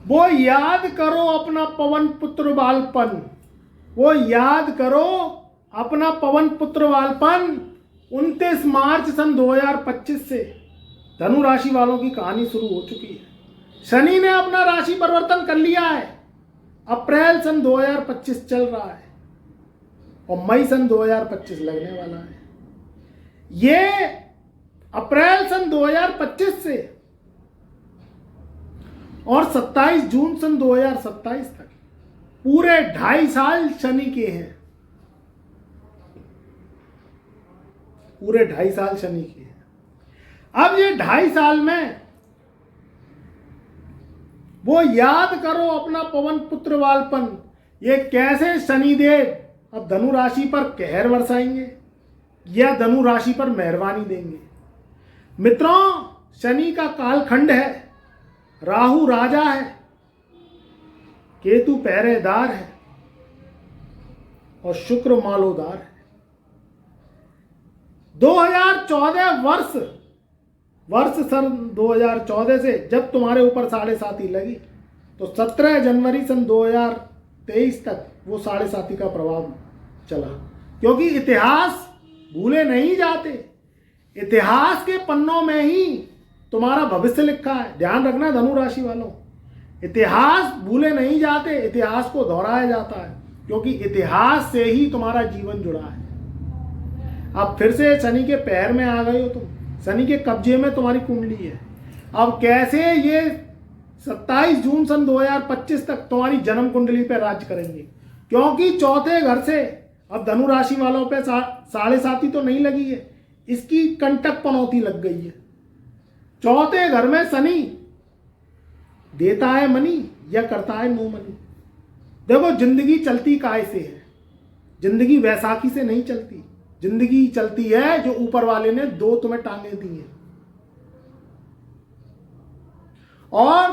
वो याद करो अपना पवन पुत्र बालपन, वो याद करो अपना पवन पुत्र बालपन। 29 मार्च सन 2025 से धनु राशि वालों की कहानी शुरू हो चुकी है। शनि ने अपना राशि परिवर्तन कर लिया है। अप्रैल सन 2025 चल रहा है और मई सन 2025 लगने वाला है। ये अप्रैल सन 2025 से और 27 जून सन 2027 तक पूरे 2.5 साल शनि के हैं। पूरे 2.5 साल शनि के हैं। अब ये 2.5 साल में वो याद करो अपना पवन पुत्र बालपन। ये कैसे शनिदेव अब धनु राशि पर कहर बरसाएंगे या धनु राशि पर मेहरबानी देंगे। मित्रों, शनि का कालखंड है, राहु राजा है, केतु पहरेदार है और शुक्र मालोदार है। 2014 वर्ष सन 2014 से जब तुम्हारे ऊपर 7.5 लगी तो 17 जनवरी सन 2023 तक वो 7.5 का प्रभाव चला, क्योंकि इतिहास भूले नहीं जाते। इतिहास के पन्नों में ही तुम्हारा भविष्य लिखा है। ध्यान रखना धनु राशि वालों, इतिहास भूले नहीं जाते, इतिहास को दोहराया जाता है, क्योंकि इतिहास से ही तुम्हारा जीवन जुड़ा है। अब फिर से शनि के पैर में आ गए हो तुम, शनि के कब्जे में तुम्हारी कुंडली है। अब कैसे ये 27 जून सन 2025 तक तुम्हारी जन्म कुंडली पे राज्य करेंगे, क्योंकि चौथे घर से अब धनु राशि वालों पे 7.5 तो नहीं लगी है, इसकी कंटक पनौती लग गई है। चौथे घर में शनि देता है मनी या करता है नो मनी। देखो, जिंदगी चलती काय से है? जिंदगी वैसाखी से नहीं चलती। जिंदगी चलती है जो ऊपर वाले ने 2 तुम्हें टांगे दी हैं, और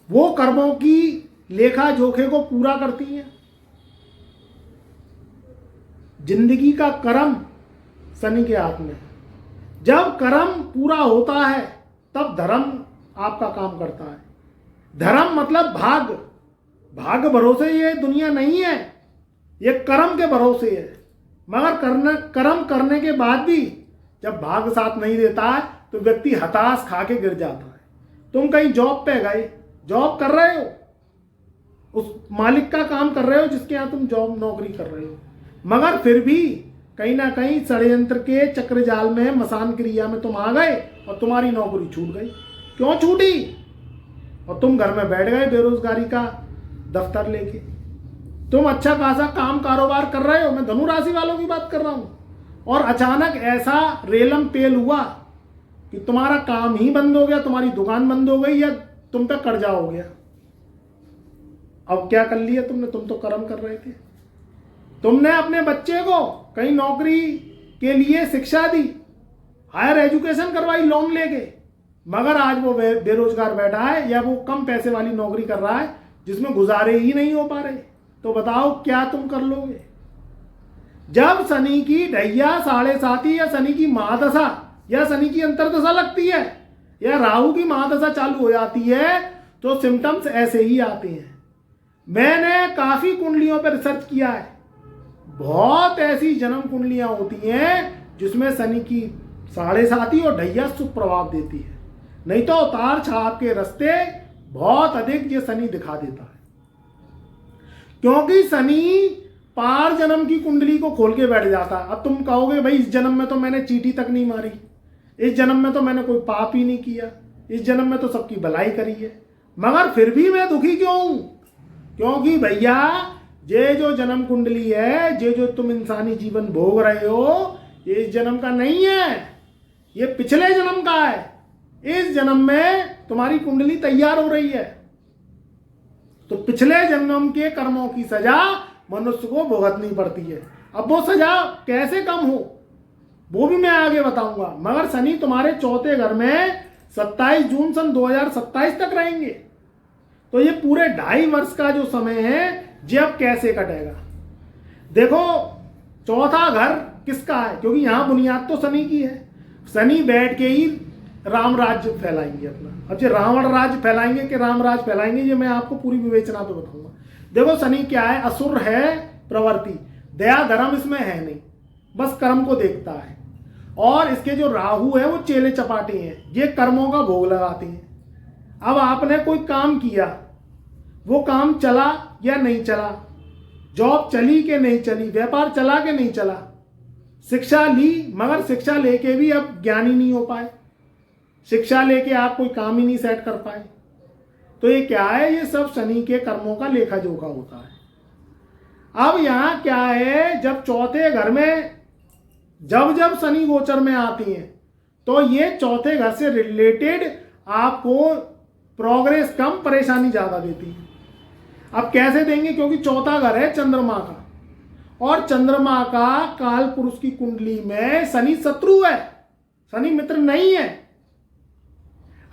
वो कर्मों की लेखा जोखे को पूरा करती हैं। जिंदगी का कर्म शनि के हाथ में है। जब कर्म पूरा होता है तब धर्म आपका काम करता है। धर्म मतलब भाग्य भरोसे ये दुनिया नहीं है, ये कर्म के भरोसे है। मगर कर्म करने के बाद भी जब भाग्य साथ नहीं देता है तो व्यक्ति हताश खा के गिर जाता है। तुम कहीं जॉब पे गए, जॉब कर रहे हो, उस मालिक का काम कर रहे हो जिसके यहाँ तुम जॉब नौकरी कर रहे हो, मगर फिर भी कहीं ना कहीं षड्यंत्र के चक्र जाल में, मसान क्रिया में तुम आ गए और तुम्हारी नौकरी छूट गई। क्यों छूटी? और तुम घर में बैठ गए बेरोजगारी का दफ्तर लेके। तुम अच्छा खासा काम कारोबार कर रहे हो, मैं धनु राशि वालों की बात कर रहा हूं, और अचानक ऐसा रेलम पेल हुआ कि तुम्हारा काम ही बंद हो गया, तुम्हारी दुकान बंद हो गई या तुम पे कर्जा हो गया। अब क्या कर लिया तुमने? तुम तो कर्म कर रहे थे। तुमने अपने बच्चे को कहीं नौकरी के लिए शिक्षा दी, हायर एजुकेशन करवाई लोन लेके, मगर आज वो बेरोजगार बैठा है या वो कम पैसे वाली नौकरी कर रहा है जिसमें गुजारे ही नहीं हो पा रहे। तो बताओ क्या तुम कर लोगे? जब शनि की ढैया 7.5 या शनि की महादशा या शनि की अंतरदशा लगती है या राहु की महादशा चालू हो जाती है तो सिम्टम्स ऐसे ही आते हैं। मैंने काफी कुंडलियों पर रिसर्च किया है, बहुत ऐसी जन्म कुंडलियां होती हैं जिसमें शनि की 7.5 और ढैया शुभ प्रभाव देती है, नहीं तो उतार छाप के रास्ते बहुत अधिक ये शनि दिखा देता है। क्योंकि शनि पार जन्म की कुंडली को खोल के बैठ जाता है। अब तुम कहोगे भाई इस जन्म में तो मैंने चींटी तक नहीं मारी, इस जन्म में तो मैंने कोई पाप ही नहीं किया, इस जन्म में तो सबकी भलाई करी है, मगर फिर भी मैं दुखी क्यों हूं? क्योंकि भैया ये जो जन्म कुंडली है, ये जो तुम इंसानी जीवन भोग रहे हो, ये इस जन्म का नहीं है, ये पिछले जन्म का है। इस जन्म में तुम्हारी कुंडली तैयार हो रही है, तो पिछले जन्म के कर्मों की सजा मनुष्य को भुगतनी पड़ती है। अब वो सजा कैसे कम हो वो भी मैं आगे बताऊंगा। मगर शनि तुम्हारे चौथे घर में 27 जून सन 2027 तक रहेंगे, तो ये पूरे 2.5 वर्ष का जो समय है ये अब कैसे कटेगा? देखो, चौथा घर किसका है? क्योंकि यहां बुनियाद तो शनि की है। शनि बैठ के ही राम राज्य फैलाएंगे अपना। अब जो रावण राज्य फैलाएंगे कि राम राज्य फैलाएंगे, ये मैं आपको पूरी विवेचना पे बताऊंगा। देखो शनि क्या है, असुर है प्रवृत्ति, दया धर्म इसमें है नहीं, बस कर्म को देखता है। और इसके जो राहु है वो चेले चपाटे हैं, ये कर्मों का भोग लगाते हैं। अब आपने कोई काम किया, वो काम चला या नहीं चला, जॉब चली कि नहीं चली, व्यापार चला कि नहीं चला, शिक्षा ली मगर शिक्षा लेके भी अब ज्ञानी नहीं हो पाए, शिक्षा लेके आप कोई काम ही नहीं सेट कर पाए, तो ये क्या है, ये सब शनि के कर्मों का लेखा जोखा होता है। अब यहां क्या है, जब चौथे घर में जब जब शनि गोचर में आती हैं तो ये चौथे घर से रिलेटेड आपको प्रोग्रेस कम, परेशानी ज्यादा देती है। अब कैसे देंगे, क्योंकि चौथा घर है चंद्रमा का, और चंद्रमा का काल पुरुष की कुंडली में शनि शत्रु है, शनि मित्र नहीं है।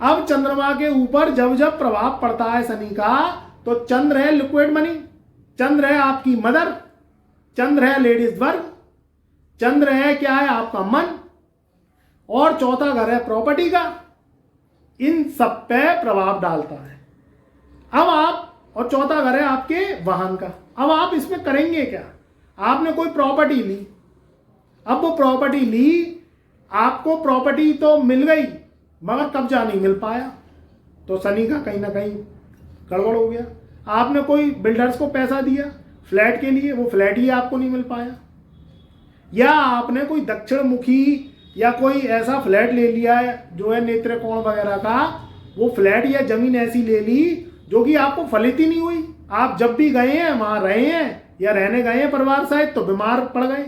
अब चंद्रमा के ऊपर जब जब प्रभाव पड़ता है शनि का, तो चंद्र है लिक्विड मनी, चंद्र है आपकी मदर, चंद्र है लेडीज वर्ग, चंद्र है क्या है आपका मन, और चौथा घर है प्रॉपर्टी का, इन सब पे प्रभाव डालता है। अब आप, और चौथा घर है आपके वाहन का, अब आप इसमें करेंगे क्या, आपने कोई प्रॉपर्टी ली, अब वो प्रॉपर्टी ली, आपको प्रॉपर्टी तो मिल गई मगर कब्जा नहीं मिल पाया, तो शनि का कहीं ना कहीं गड़बड़ हो गया। आपने कोई बिल्डर्स को पैसा दिया फ्लैट के लिए, वो फ्लैट ही आपको नहीं मिल पाया, या आपने कोई दक्षिण मुखी या कोई ऐसा फ्लैट ले लिया है जो है नेत्र कोण वगैरह का, वो फ्लैट या जमीन ऐसी ले ली जो कि आपको फलित ही नहीं हुई। आप जब भी गए हैं वहां रहे हैं या रहने गए हैं परिवार सहित, तो बीमार पड़ गए,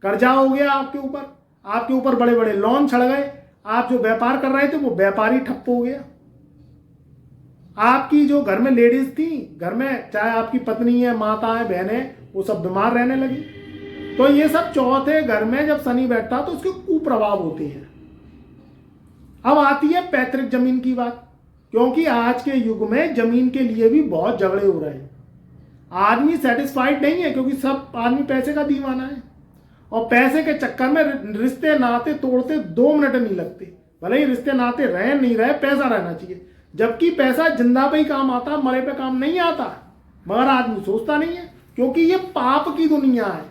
कर्जा हो गया आपके ऊपर बड़े बड़े लोन चढ़ गए, आप जो व्यापार कर रहे थे वो व्यापार ही ठप्प हो गया। आपकी जो घर में लेडीज थी, घर में चाहे आपकी पत्नी है, माता है, बहन है, वो सब बीमार रहने लगी। तो ये सब चौथे घर में जब शनि बैठता तो उसके कुप्रभाव होते हैं। अब आती है पैतृक जमीन की बात, क्योंकि आज के युग में जमीन के लिए भी बहुत झगड़े हो रहे हैं। आदमी सेटिस्फाइड नहीं है, क्योंकि सब आदमी पैसे का दीवाना है, और पैसे के चक्कर में रिश्ते नाते तोड़ते 2 मिनट नहीं लगते, भले ही रिश्ते नाते रहे नहीं रहे, पैसा रहना चाहिए। जबकि पैसा जिंदा पे ही काम आता, मरे पे काम नहीं आता, मगर आदमी सोचता नहीं है, क्योंकि ये पाप की दुनिया है।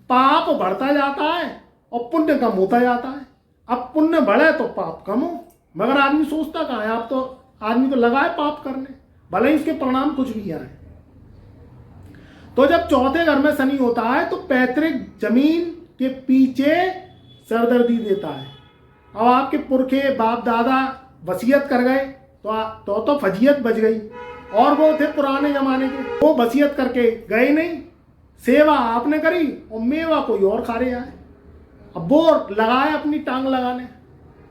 पाप बढ़ता जाता है और पुण्य कम होता जाता है। अब पुण्य बढ़े तो पाप कम हो, मगर आदमी सोचता कहाँ है, आप तो आदमी तो लगा है पाप करने, भले ही उसके परिणाम कुछ भी आए। तो जब चौथे घर में शनि होता है तो पैतृक जमीन के पीछे सरदर्दी देता है। अब आपके पुरखे बाप दादा वसीयत कर गए तो फजीयत बच गई, और वो थे पुराने जमाने के, वो वसीयत करके गए नहीं, सेवा आपने करी और मेवा कोई और खा रहे आए। अब वो लगाए अपनी टांग लगाने,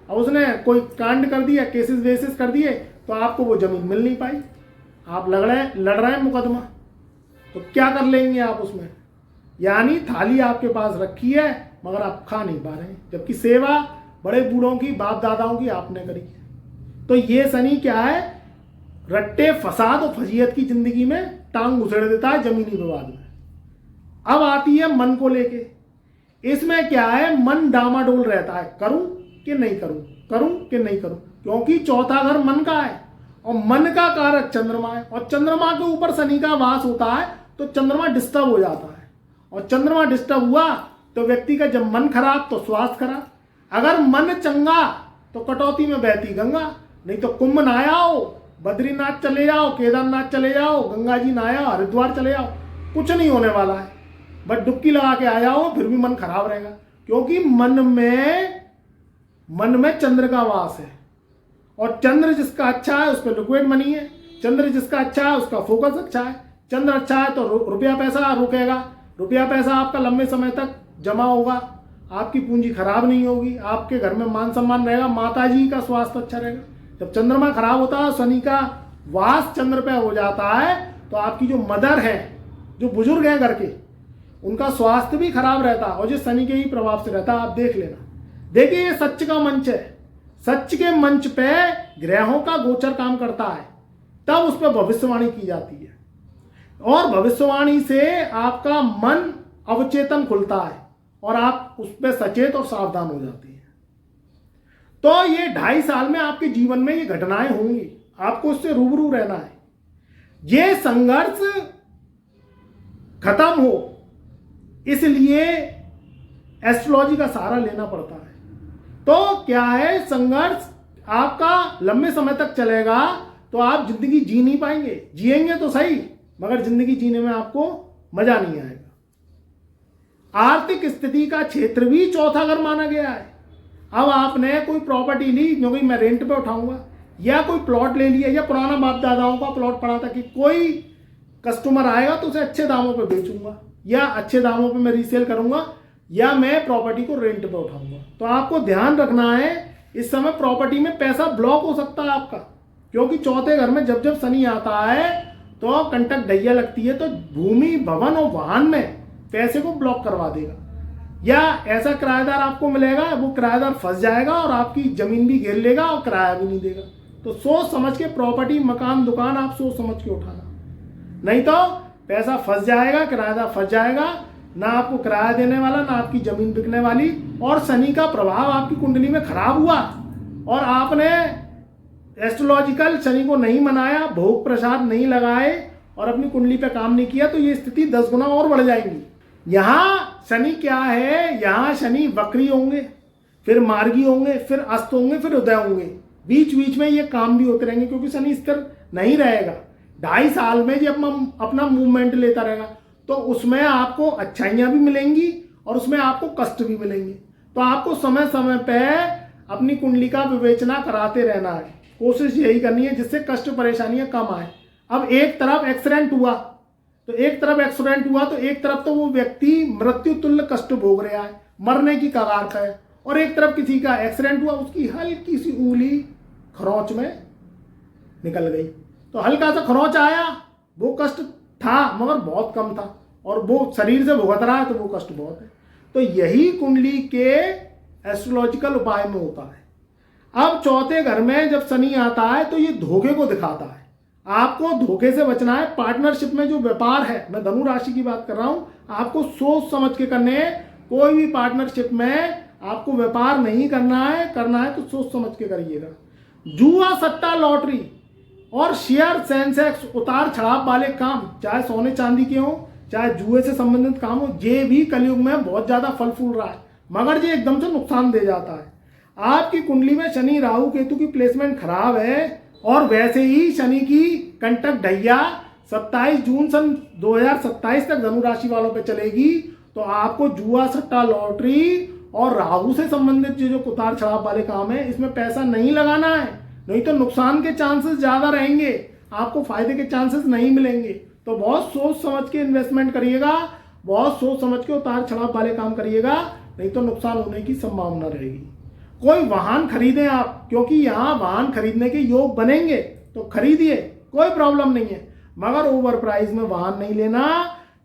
अब उसने कोई कांड कर दिया, केसेस वेसेस कर दिए, तो आपको वो जमीन मिल नहीं पाई, आप लड़ रहे हैं मुकदमा, तो क्या कर लेंगे आप उसमें। यानी थाली आपके पास रखी है मगर आप खा नहीं पा रहे हैं, जबकि सेवा बड़े बूढ़ों की बाप दादाओं की आपने करी है। तो ये शनि क्या है, रट्टे फसाद और फजीयत की जिंदगी में टांग घुसेड़ देता है जमीनी विवाद में। अब आती है मन को लेके, इसमें क्या है, मन डामाडोल रहता है, करूं कि नहीं करूं, करूं कि नहीं करूं, क्योंकि चौथा घर मन का है और मन का कारक चंद्रमा है, और चंद्रमा के ऊपर शनि का वास होता है तो चंद्रमा डिस्टर्ब हो जाता है, और चंद्रमा डिस्टर्ब हुआ तो व्यक्ति का जब मन खराब तो स्वास्थ्य खराब। अगर मन चंगा तो कटौती में बहती गंगा, नहीं तो कुंभ नहाओ, बद्रीनाथ चले जाओ, केदारनाथ चले जाओ, गंगा जी नहाओ, हरिद्वार चले जाओ, कुछ नहीं होने वाला है, बस डुबकी लगा के आ जाओ, फिर भी मन खराब रहेगा, क्योंकि मन में चंद्र का वास है, और चंद्र जिसका अच्छा है उस पर लिक्विड मनी है, चंद्र जिसका अच्छा है उसका फोकस अच्छा है, चंद्र अच्छा है तो रुपया पैसा रुकेगा, रुपया पैसा आपका लंबे समय तक जमा होगा, आपकी पूंजी खराब नहीं होगी, आपके घर में मान सम्मान रहेगा, माता जी का स्वास्थ्य अच्छा रहेगा। जब चंद्रमा खराब होता है, शनि का वास चंद्र पे हो जाता है, तो आपकी जो मदर है, जो बुजुर्ग हैं घर के, उनका स्वास्थ्य भी खराब रहता है, और जो शनि के ही प्रभाव से रहता है। आप देख लेना, देखिए ये सच का मंच है, सच के मंच पे ग्रहों का गोचर काम करता है, तब उस पर भविष्यवाणी की जाती है, और भविष्यवाणी से आपका मन अवचेतन खुलता है और आप उस पर सचेत और सावधान हो जाते हैं। तो ये 2.5 साल में आपके जीवन में ये घटनाएं होंगी, आपको उससे रूबरू रहना है। ये संघर्ष खत्म हो इसलिए एस्ट्रोलॉजी का सहारा लेना पड़ता है। तो क्या है, संघर्ष आपका लंबे समय तक चलेगा तो आप जिंदगी जी नहीं पाएंगे, जिएंगे तो सही मगर जिंदगी जीने में आपको मजा नहीं आएगा। आर्थिक स्थिति का क्षेत्र भी चौथा घर माना गया है। अब आपने कोई प्रॉपर्टी ली जो कि मैं रेंट पे उठाऊंगा, या कोई प्लॉट ले लिया, या पुराना बाप दादाओं का प्लॉट पड़ा था कि कोई कस्टमर आएगा तो उसे अच्छे दामों पे बेचूंगा, या अच्छे दामों पे मैं रीसेल करूंगा, या मैं प्रॉपर्टी को रेंट पे उठाऊंगा। तो आपको ध्यान रखना है, इस समय प्रॉपर्टी में पैसा ब्लॉक हो सकता है आपका, क्योंकि चौथे घर में जब जब शनि आता है तो कंटक ढैया लगती है, तो भूमि, भवन और वाहन में पैसे को ब्लॉक करवा देगा, या ऐसा किराएदार आपको मिलेगा वो किराएदार फंस जाएगा और आपकी जमीन भी घेर लेगा और किराया भी नहीं देगा। तो सोच समझ के प्रॉपर्टी, मकान, दुकान आप सोच समझ के उठाना, नहीं तो पैसा फंस जाएगा, किराएदार फंस जाएगा, ना आपको किराया देने वाला, ना आपकी जमीन बिकने वाली। और शनि का प्रभाव आपकी कुंडली में खराब हुआ और आपने एस्ट्रोलॉजिकल शनि को नहीं मनाया, भोग प्रसाद नहीं लगाए और अपनी कुंडली पे काम नहीं किया, तो ये स्थिति 10 गुना और बढ़ जाएगी। यहाँ शनि क्या है, यहाँ शनि वक्री होंगे, फिर मार्गी होंगे, फिर अस्त होंगे, फिर उदय होंगे। बीच बीच में ये काम भी होते रहेंगे क्योंकि शनि स्थिर नहीं रहेगा। 2.5 साल में जब अपना मूवमेंट लेता रहेगा तो उसमें आपको अच्छाइयाँ भी मिलेंगी और उसमें आपको कष्ट भी मिलेंगे। तो आपको समय समय पे अपनी कुंडली का विवेचना कराते रहना है, कोशिश यही करनी है जिससे कष्ट परेशानियां कम आए। अब एक तरफ एक्सीडेंट हुआ तो एक तरफ तो वो व्यक्ति मृत्यु तुल्य कष्ट भोग रहा है, मरने की कगार पर है, और एक तरफ किसी का एक्सीडेंट हुआ, उसकी हल्की सी उंगली खरोंच में निकल गई, तो हल्का सा खरोंच आया, वो कष्ट था मगर बहुत कम था, और वो शरीर से भुगत रहा है तो वो कष्ट बहुत है। तो यही कुंडली के एस्ट्रोलॉजिकल उपाय में होता है। अब चौथे घर में जब शनि आता है तो ये धोखे को दिखाता है, आपको धोखे से बचना है। पार्टनरशिप में जो व्यापार है, मैं धनु राशि की बात कर रहा हूं, आपको सोच समझ के करने। कोई भी पार्टनरशिप में आपको व्यापार नहीं करना है तो सोच समझ के करिएगा। जुआ, सट्टा, लॉटरी और शेयर, सेंसेक्स, उतार चढ़ाव वाले काम, चाहे सोने चांदी के हो, चाहे जुए से संबंधित काम हो, ये भी कलयुग में बहुत ज्यादा फल फूल रहा है, मगर ये एकदम से नुकसान दे जाता है। आपकी कुंडली में शनि, राहु, केतु की प्लेसमेंट खराब है, और वैसे ही शनि की कंटक ढैया 27 जून सन 2027 तक धनु राशि वालों पे चलेगी। तो आपको जुआ, सट्टा, लॉटरी और राहु से संबंधित जो उतार चढ़ाव वाले काम है, इसमें पैसा नहीं लगाना है, नहीं तो नुकसान के चांसेस ज्यादा रहेंगे, आपको फायदे के चांसेस नहीं मिलेंगे। तो बहुत सोच समझ के इन्वेस्टमेंट करिएगा, बहुत सोच समझ के उतार चढ़ाव वाले काम करिएगा, नहीं तो नुकसान होने की संभावना रहेगी। कोई वाहन खरीदें आप, क्योंकि यहाँ वाहन खरीदने के योग बनेंगे तो खरीदिए, कोई प्रॉब्लम नहीं है, मगर ओवर प्राइस में वाहन नहीं लेना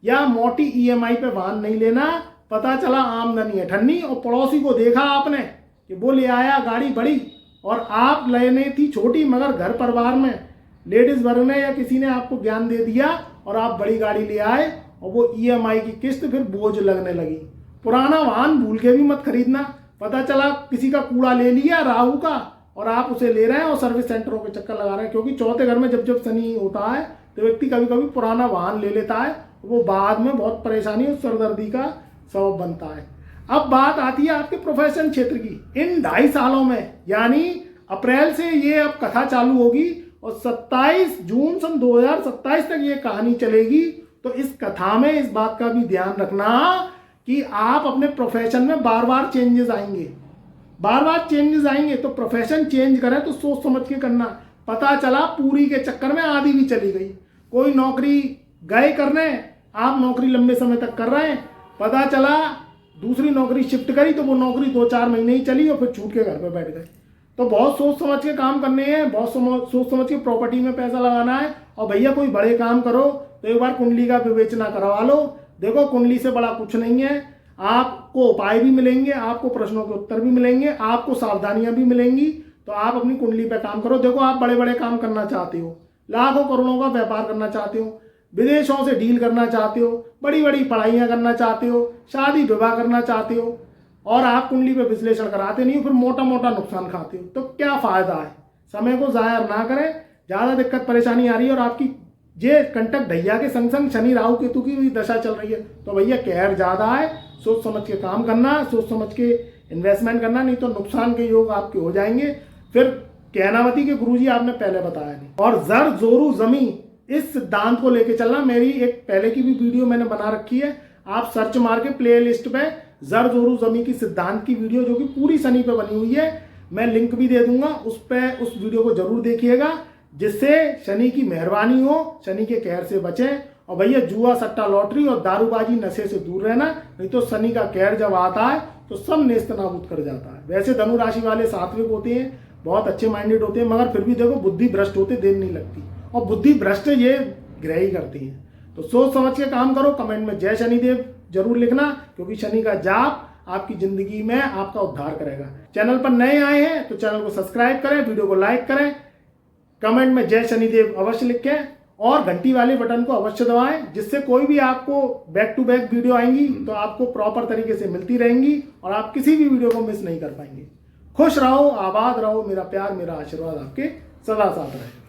या मोटी ईएमआई पे वाहन नहीं लेना। पता चला आमदनी है ठन्नी और पड़ोसी को देखा आपने कि वो ले आया गाड़ी बड़ी और आप लेने थी छोटी, मगर घर परिवार में लेडीज वर्ग ने या किसी ने आपको ज्ञान दे दिया और आप बड़ी गाड़ी ले आए और वो ईएमआई की किस्त फिर बोझ लगने लगी। पुराना वाहन भूल के भी मत खरीदना। पता चला किसी का कूड़ा ले लिया राहु का और आप उसे ले रहे हैं और सर्विस सेंटरों के चक्कर लगा रहे हैं, क्योंकि चौथे घर में जब जब शनि होता है तो व्यक्ति कभी कभी पुराना वाहन ले लेता है, वो बाद में बहुत परेशानी और सरदर्दी का सबब बनता है। अब बात आती है आपके प्रोफेशन क्षेत्र की। इन 2.5 सालों में, यानी अप्रैल से ये अब कथा चालू होगी और 27 जून सन 2027 तक ये कहानी चलेगी। तो इस कथा में इस बात का भी ध्यान रखना कि आप अपने प्रोफेशन में बार बार चेंजेस आएंगे, तो प्रोफेशन चेंज करें तो सोच समझ के करना। पता चला पूरी के चक्कर में आधी भी चली गई, कोई नौकरी गए करने, आप नौकरी लंबे समय तक कर रहे हैं, पता चला दूसरी नौकरी शिफ्ट करी तो वो नौकरी 2-4 महीने ही चली और फिर छूट के घर पे बैठ गए। तो बहुत सोच समझ के काम करने हैं, बहुत सोच समझ के प्रॉपर्टी में पैसा लगाना है। और भैया कोई बड़े काम करो तो एक बार कुंडली का विवेचना करवा लो। देखो कुंडली से बड़ा कुछ नहीं है, आपको उपाय भी मिलेंगे, आपको प्रश्नों के उत्तर भी मिलेंगे, आपको सावधानियां भी मिलेंगी। तो आप अपनी कुंडली पे काम करो। देखो आप बड़े बड़े काम करना चाहते हो, लाखों करोड़ों का व्यापार करना चाहते हो, विदेशों से डील करना चाहते हो, बड़ी बड़ी पढ़ाइयाँ करना चाहते हो, शादी विवाह करना चाहते हो, और आप कुंडली पे विश्लेषण कराते नहीं हो, फिर मोटा मोटा नुकसान खाते हो, तो क्या फायदा है। समय को जाया ना करें। ज़्यादा दिक्कत परेशानी आ रही है और आपकी ये कंटक ढैया के संग संग शनि राहु केतु की भी दशा चल रही है, तो भैया कहर ज़्यादा है, सोच समझ के काम करना, सोच समझ के इन्वेस्टमेंट करना, नहीं तो नुकसान के योग आपके हो जाएंगे। फिर कहनावती के गुरुजी आपने पहले बताया नहीं। और जर जोरू जमी इस सिद्धांत को लेके चलना, मेरी एक पहले की भी वीडियो मैंने बना रखी है, आप सर्च मार के प्ले लिस्ट पे जर जोरू जमी की सिद्धांत की वीडियो जो कि पूरी शनि पे बनी हुई है, मैं लिंक भी दे दूंगा, उस वीडियो को जरूर देखिएगा, जिससे शनि की मेहरबानी हो, शनि के कहर से बचें। और भैया जुआ सट्टा लॉटरी और दारूबाजी नशे से दूर रहना, नहीं तो शनि का कहर जब आता है तो सब नेस्त नाबूद कर जाता है। वैसे धनु राशि वाले सात्विक होते हैं, बहुत अच्छे माइंडेड होते हैं, मगर फिर भी देखो बुद्धि भ्रष्ट होते देर नहीं लगती, और बुद्धि भ्रष्ट ये ग्रह ही करती है। तो सोच समझ के काम करो। कमेंट में जय शनिदेव जरूर लिखना, क्योंकि शनि का जाप आपकी जिंदगी में आपका उद्धार करेगा। चैनल पर नए आए हैं तो चैनल को सब्सक्राइब करें, वीडियो को लाइक करें, कमेंट में जय शनिदेव अवश्य लिखें और घंटी वाले बटन को अवश्य दबाएं, जिससे कोई भी आपको बैक टू बैक वीडियो आएंगी तो आपको प्रॉपर तरीके से मिलती रहेंगी और आप किसी भी वीडियो को मिस नहीं कर पाएंगे। खुश रहो, आबाद रहो, मेरा प्यार मेरा आशीर्वाद आपके सदा साथ रहे।